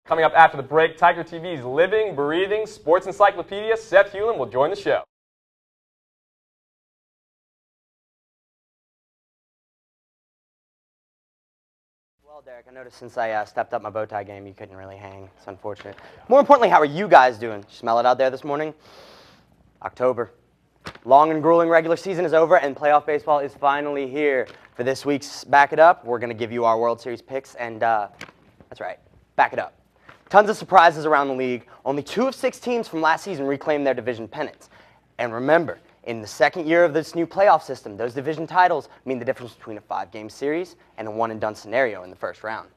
Coming up after the break, Tiger TV's living, breathing sports encyclopedia, Seth Hewlin, will join the show. Well, Derek, I noticed since I stepped up my bow tie game, you couldn't really hang. It's unfortunate. More importantly, how are you guys doing? Smell it out there this morning? October. Long and grueling regular season is over, and playoff baseball is finally here. For this week's Back It Up, we're going to give you our World Series picks, and that's right, back it up. Tons of surprises around the league. Only 2 of 6 teams from last season reclaimed their division pennants. And remember, in the second year of this new playoff system, those division titles mean the difference between a 5-game series and a one-and-done scenario in the first round.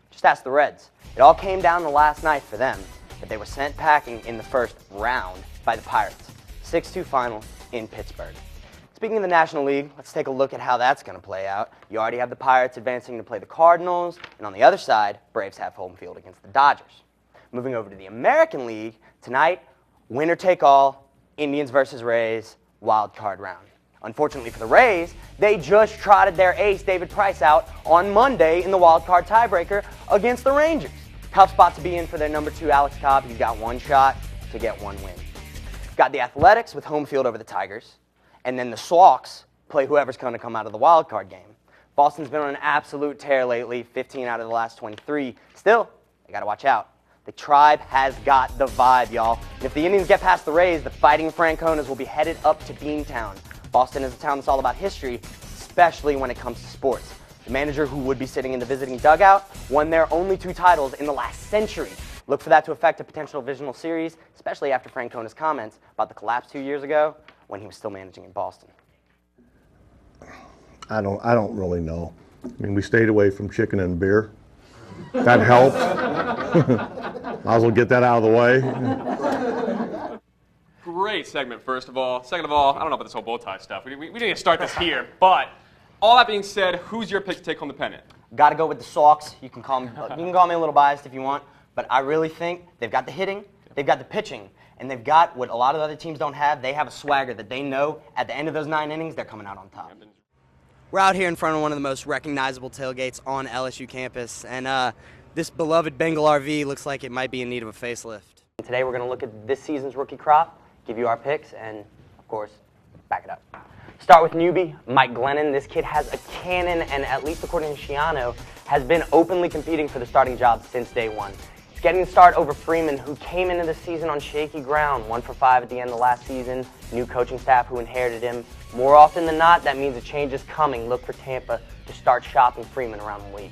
Just ask the Reds. It all came down to last night for them, but they were sent packing in the first round by the Pirates. 6-2 final in Pittsburgh. Speaking of the National League, let's take a look at how that's going to play out. You already have the Pirates advancing to play the Cardinals, and on the other side, Braves have home field against the Dodgers. Moving over to the American League, tonight, winner take all, Indians versus Rays, wild card round. Unfortunately for the Rays, they just trotted their ace, David Price, out on Monday in the wild card tiebreaker against the Rangers. Tough spot to be in for their number 2, Alex Cobb. He's got one shot to get one win. Got the Athletics with home field over the Tigers. And then the Sox play whoever's going to come out of the wild card game. Boston's been on an absolute tear lately, 15 out of the last 23. Still, they got to watch out. The Tribe has got the vibe, y'all. And if the Indians get past the Rays, the Fighting Franconas will be headed up to Beantown. Boston is a town that's all about history, especially when it comes to sports. The manager, who would be sitting in the visiting dugout, won their only 2 titles in the last century. Look for that to affect a potential divisional series, especially after Francona's comments about the collapse 2 years ago when he was still managing in Boston. I don't really know. I mean, we stayed away from chicken and beer. That helped. Might as well get that out of the way. Great segment, first of all. Second of all, I don't know about this whole bow tie stuff. We didn't even start this here, but all that being said, who's your pick to take home the pennant? Got to go with the Sox. You can call me a little biased if you want, but I really think they've got the hitting, they've got the pitching, and they've got what a lot of other teams don't have. They have a swagger that they know at the end of those 9 innings, they're coming out on top. We're out here in front of one of the most recognizable tailgates on LSU campus, and this beloved Bengal RV looks like it might be in need of a facelift. Today we're going to look at this season's rookie crop, give you our picks, and, of course, back it up. Start with newbie, Mike Glennon. This kid has a cannon, and at least according to Shiano, has been openly competing for the starting job since day one. He's getting the start over Freeman, who came into the season on shaky ground, 1 for 5 at the end of last season, new coaching staff who inherited him. More often than not, that means a change is coming. Look for Tampa to start shopping Freeman around the week.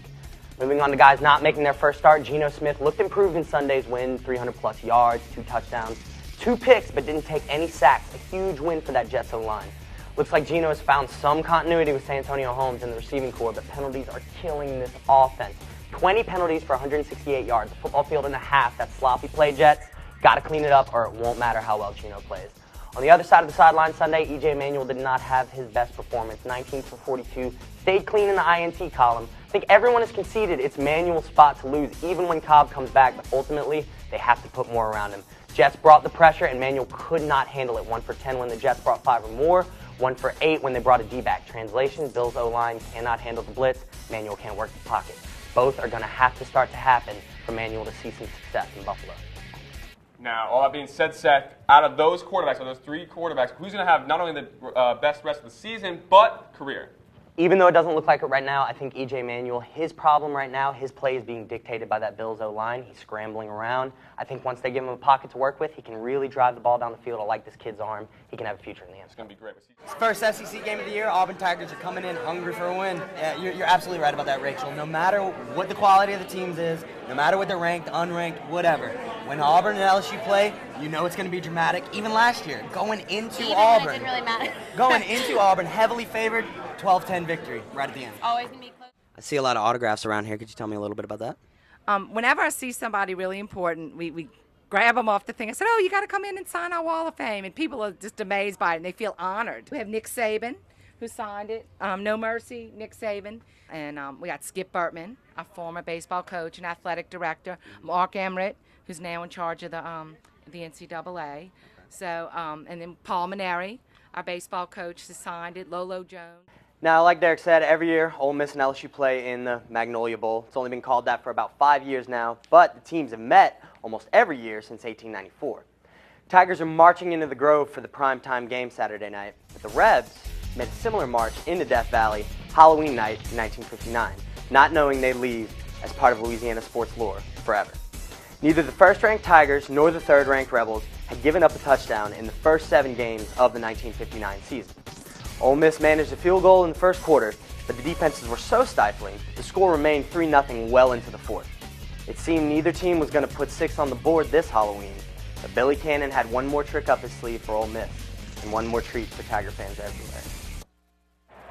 Moving on to guys not making their first start, Geno Smith looked improved in Sunday's win, 300-plus yards, 2 touchdowns, 2 picks, but didn't take any sacks. A huge win for that Jets O-line. Looks like Geno has found some continuity with Santonio Holmes in the receiving corps, but penalties are killing this offense. 20 penalties for 168 yards, a football field and a half. That sloppy play, Jets. Got to clean it up, or it won't matter how well Geno plays. On the other side of the sideline Sunday, E.J. Manuel did not have his best performance. 19 for 42, stayed clean in the INT column. I think everyone has conceded it's Manuel's spot to lose, even when Cobb comes back, but ultimately, they have to put more around him. Jets brought the pressure, and Manuel could not handle it. 1 for 10 when the Jets brought 5 or more. 1 for 8 when they brought a D-back. Translation, Bills O-line cannot handle the blitz. Manuel can't work the pocket. Both are going to have to start to happen for Manuel to see some success in Buffalo. Now, all that being said, Seth, out of those quarterbacks, those 3 quarterbacks, who's going to have not only the best rest of the season, but career? Even though it doesn't look like it right now, I think E.J. Manuel, his problem right now, his play is being dictated by that Bills O-line. He's scrambling around. I think once they give him a pocket to work with, he can really drive the ball down the field. I like this kid's arm. He can have a future in the end. It's going to be great. First SEC game of the year, Auburn Tigers are coming in hungry for a win. Yeah, you're absolutely right about that, Rachel. No matter what the quality of the teams is, no matter what they're ranked, unranked, whatever, when Auburn and LSU play, you know it's going to be dramatic. Even last year, going into Auburn, it didn't really matter. going into Auburn, heavily favored, 12-10 victory right at the end. Always going to be close. I see a lot of autographs around here. Could you tell me a little bit about that? Whenever I see somebody really important, we grab them off the thing and said, oh, you got to come in and sign our Wall of Fame. And people are just amazed by it, and they feel honored. We have Nick Saban, who signed it. No Mercy, Nick Saban. And we got Skip Burtman, our former baseball coach and athletic director. Mark Emmert, who's now in charge of the NCAA. So, and then Paul Maneri, our baseball coach, has signed it. Lolo Jones. Now, like Derek said, every year Ole Miss and LSU play in the Magnolia Bowl. It's only been called that for about 5 years now, but the teams have met almost every year since 1894. Tigers are marching into the Grove for the primetime game Saturday night, but the Rebs made a similar march into Death Valley Halloween night in 1959, not knowing they'd leave as part of Louisiana sports lore forever. Neither the first-ranked Tigers nor the third-ranked Rebels had given up a touchdown in the first 7 games of the 1959 season. Ole Miss managed a field goal in the first quarter, but the defenses were so stifling, the score remained 3-0 well into the fourth. It seemed neither team was going to put 6 on the board this Halloween, but Billy Cannon had one more trick up his sleeve for Ole Miss, and one more treat for Tiger fans everywhere.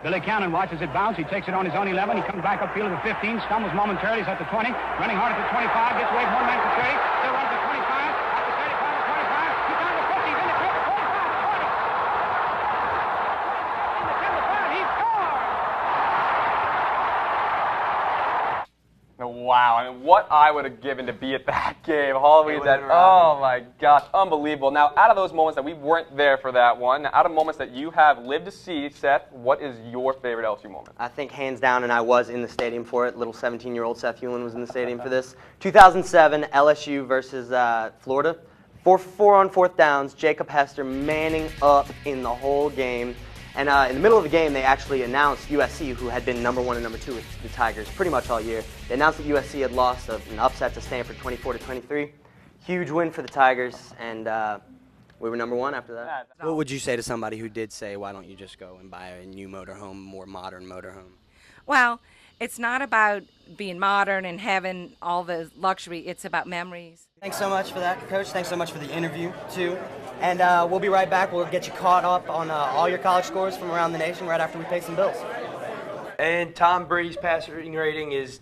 Billy Cannon watches it bounce. He takes it on his own 11. He comes back upfield to the 15, stumbles momentarily. He's at the 20, running hard at the 25, gets away from one man to 30, still runs at 25, at the 35, at 25, he's down to 50, he's in the 10, 45, 20. In the 10 to 5, he scores! Wow, I mean, what I would have given to be at that game. Halloween, oh my gosh, unbelievable. Now, out of those moments that we weren't there for that one, out of moments that you have lived to see, Seth, what is your favorite LSU moment? I think hands down, and I was in the stadium for it, little 17-year-old Seth Hewlin was in the stadium for this. 2007, LSU versus Florida. 4-for-4 on fourth downs, Jacob Hester manning up in the whole game. And in the middle of the game, they actually announced USC, who had been #1 and #2 with the Tigers pretty much all year. They announced that USC had lost an upset to Stanford 24-23. Huge win for the Tigers, and we were #1 after that. What would you say to somebody who did say, why don't you just go and buy a new motorhome, more modern motorhome? Well, it's not about being modern and having all the luxury. It's about memories. Thanks so much for that, Coach. Thanks so much for the interview, too. And we'll be right back. We'll get you caught up on all your college scores from around the nation right after we pay some bills. And Tom Brady's passing rating is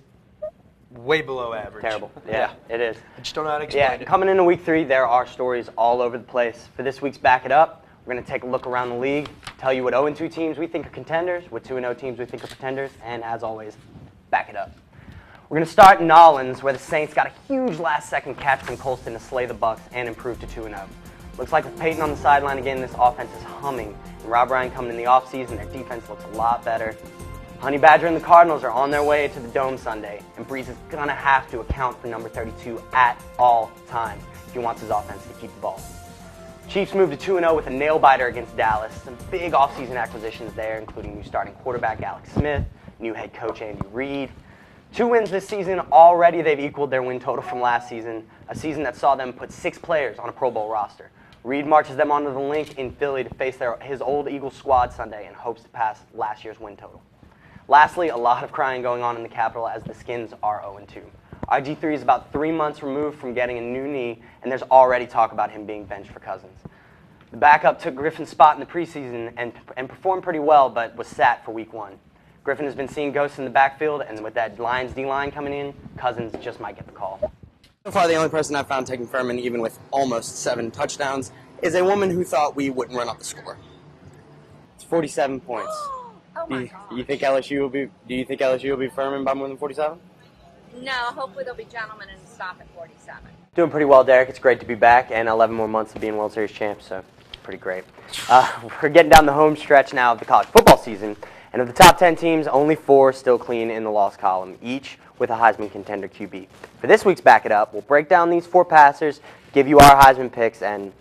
way below average. Terrible. Yeah, it is. I just don't know how to explain it. Coming into week 3, there are stories all over the place. For this week's Back It Up, we're going to take a look around the league, tell you what 0-2 teams we think are contenders, what 2-0 teams we think are pretenders, and as always, back it up. We're going to start in Nolens, where the Saints got a huge last-second catch from Colston to slay the Bucs and improve to 2-0. Looks like with Peyton on the sideline again, this offense is humming. And Rob Ryan coming in the offseason, their defense looks a lot better. Honey Badger and the Cardinals are on their way to the Dome Sunday, and Breeze is going to have to account for number 32 at all times if he wants his offense to keep the ball. Chiefs moved to 2-0 with a nail-biter against Dallas. Some big offseason acquisitions there, including new starting quarterback Alex Smith, new head coach Andy Reid. 2 wins this season. Already they've equaled their win total from last season, a season that saw them put 6 players on a Pro Bowl roster. Reid marches them onto the link in Philly to face his old Eagles squad Sunday and hopes to pass last year's win total. Lastly, a lot of crying going on in the Capitol as the Skins are 0-2. RG3 is about 3 months removed from getting a new knee, and there's already talk about him being benched for Cousins. The backup took Griffin's spot in the preseason and performed pretty well, but was sat for week 1. Griffin has been seeing ghosts in the backfield, and with that Lions D-line coming in, Cousins just might get the call. So far, the only person I've found taking Furman, even with almost 7 touchdowns, is a woman who thought we wouldn't run up the score. It's 47 points. Oh my Do you think LSU will be Furman by more than 47? No, hopefully they'll be gentlemen and stop at 47. Doing pretty well, Derek. It's great to be back, and 11 more months of being World Series champs, so pretty great. We're getting down the home stretch now of the college football season, and of the top 10 teams, only 4 still clean in the loss column, each with a Heisman contender QB. For this week's Back It Up, we'll break down these 4 passers, give you our Heisman picks, and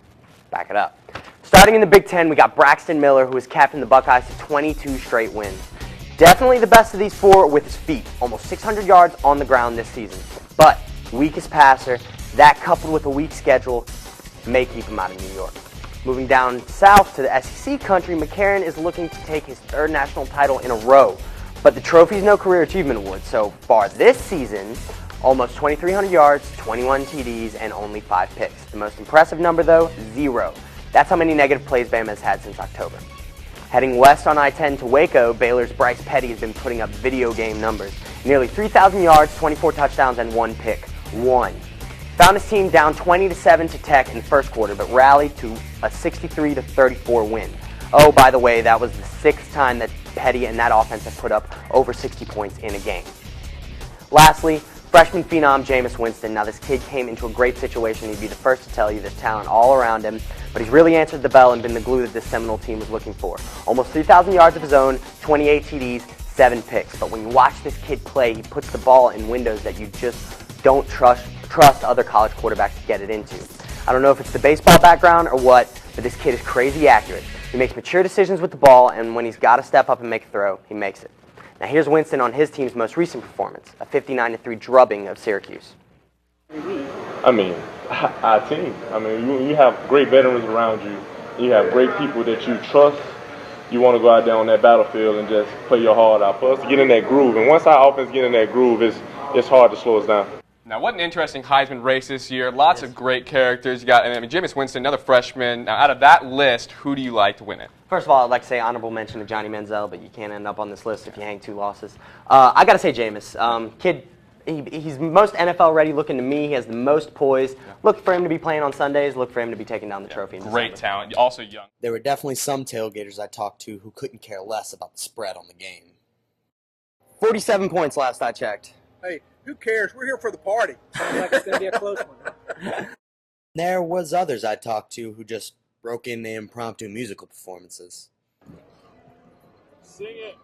back it up. Starting in the Big Ten, we got Braxton Miller, who has captained the Buckeyes to 22 straight wins. Definitely the best of these 4 with his feet, almost 600 yards on the ground this season. But weakest passer, that coupled with a weak schedule, may keep him out of New York. Moving down south to the SEC country, McCarron is looking to take his 3rd national title in a row. But the trophy's no Career Achievement Award. So far this season, almost 2,300 yards, 21 TDs, and only 5 picks. The most impressive number, though, 0. That's how many negative plays Bama has had since October. Heading west on I-10 to Waco, Baylor's Bryce Petty has been putting up video game numbers. Nearly 3,000 yards, 24 touchdowns, and 1 pick. 1. Found his team down 20-7 to Tech in the first quarter, but rallied to a 63-34 win. Oh, by the way, that was the 6th time that Petty and that offense have put up over 60 points in a game. Lastly, Freshman phenom Jameis Winston. Now this kid came into a great situation. He'd be the first to tell you there's talent all around him, but he's really answered the bell and been the glue that this Seminole team was looking for. Almost 3,000 yards of his own, 28 TDs, 7 picks. But when you watch this kid play, he puts the ball in windows that you just don't trust other college quarterbacks to get it into. I don't know if it's the baseball background or what, but this kid is crazy accurate. He makes mature decisions with the ball, and when he's got to step up and make a throw, he makes it. Now here's Winston on his team's most recent performance, a 59-3 drubbing of Syracuse. I mean, our team. I mean, you have great veterans around you. You have great people that you trust. You want to go out there on that battlefield and just play your heart out. For us to get in that groove, and once our offense get in that groove, it's hard to slow us down. Now, what an interesting Heisman race this year. Lots of great characters. You got, Jameis Winston, another freshman. Now, out of that list, who do you like to win it? First of all, I'd like to say honorable mention to Johnny Manziel, but you can't end up on this list if you hang 2 losses. I got to say Jameis. Kid, he's most NFL ready looking to me. He has the most poise. Yeah. Look for him to be playing on Sundays. Look for him to be taking down the trophy. Great talent. Also young. There were definitely some tailgaters I talked to who couldn't care less about the spread on the game. 47 points last I checked. Hey, who cares? We're here for the party. Sounds like it's going to be a close one. There was others I talked to who just broke into impromptu musical performances. Sing it.